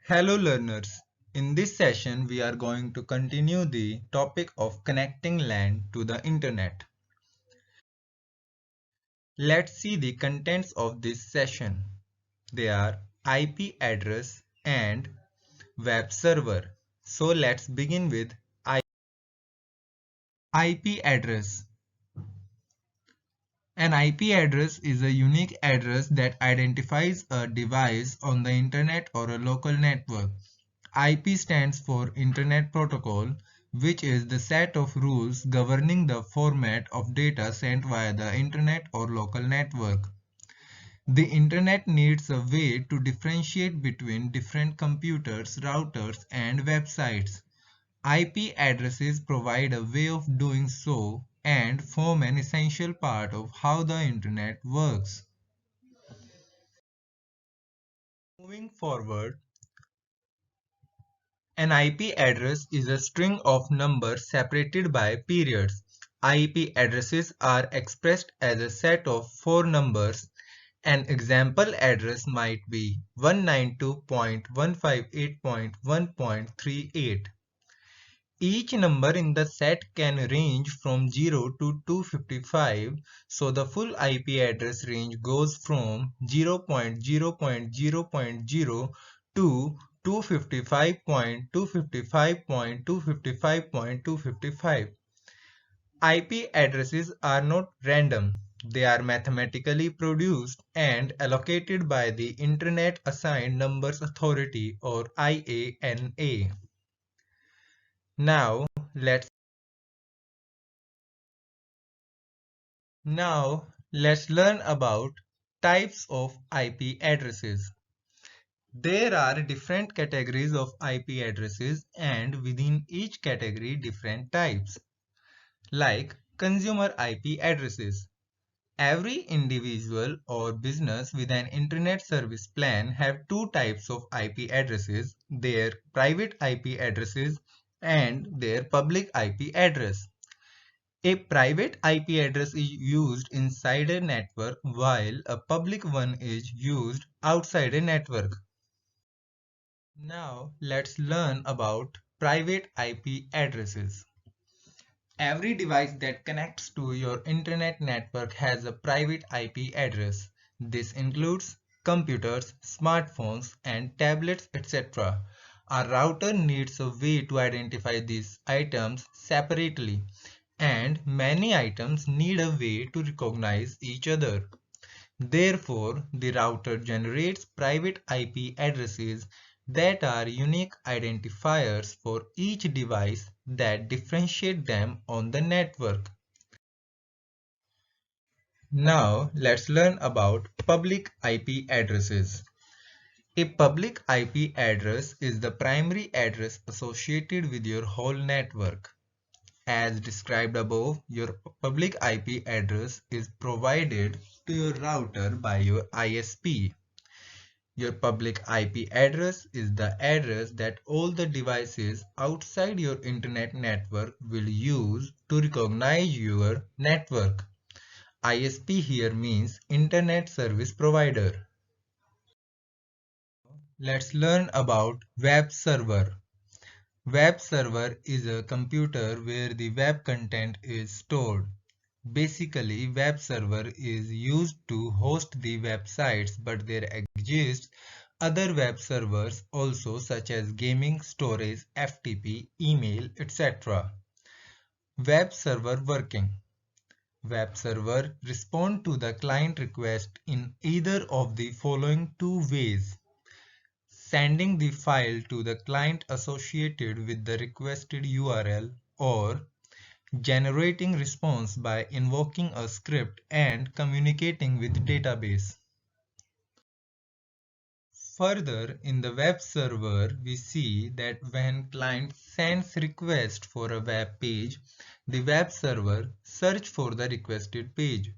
Hello learners, in this session we are going to continue the topic of connecting LAN to the internet. Let's see the contents of this session. They are IP address and web server. So let's begin with IP address. An IP address is a unique address that identifies a device on the internet or a local network. IP stands for Internet Protocol, which is the set of rules governing the format of data sent via the internet or local network. The internet needs a way to differentiate between different computers, routers, and websites. IP addresses provide a way of doing so and form an essential part of how the internet works. Moving forward, an IP address is a string of numbers separated by periods. IP addresses are expressed as a set of four numbers. An example address might be 192.158.1.38. Each number in the set can range from 0 to 255, so the full IP address range goes from 0.0.0.0 to 255.255.255.255. IP addresses are not random. They are mathematically produced and allocated by the Internet Assigned Numbers Authority or IANA. Now, let's Now let's learn about types of IP addresses. There are different categories of IP addresses and within each category different types. Like consumer IP addresses. Every individual or business with an internet service plan have two types of IP addresses, their private IP addresses and their public IP address. A private IP address is used inside a network while a public one is used outside a network. Now let's learn about private IP addresses. Every device that connects to your internet network has a private IP address. This includes computers, smartphones, and tablets, etc. A router needs a way to identify these items separately, and many items need a way to recognize each other. Therefore, the router generates private IP addresses that are unique identifiers for each device that differentiate them on the network. Now, let's learn about public IP addresses. A public IP address is the primary address associated with your whole network. As described above, your public IP address is provided to your router by your ISP. Your public IP address is the address that all the devices outside your internet network will use to recognize your network. ISP here means Internet Service Provider. Let's learn about web server. Web server is a computer where the web content is stored. Basically, web server is used to host the websites, but there exists other web servers also such as gaming, storage, FTP, email, etc. Web server working. Web server respond to the client request in either of the following two ways: sending the file to the client associated with the requested URL, or generating response by invoking a script and communicating with database. Further, in the web server, we see that when client sends request for a web page, the web server search for the requested page.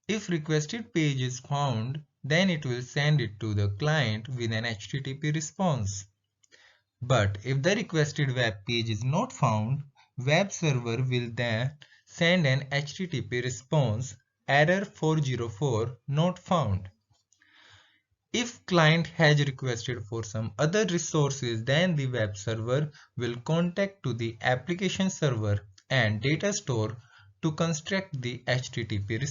If requested page is found, then it will send it to the client with an HTTP response. But if the requested web page is not found, web server will then send an HTTP response, error 404 not found. If client has requested for some other resources, then the web server will contact to the application server and data store to construct the HTTP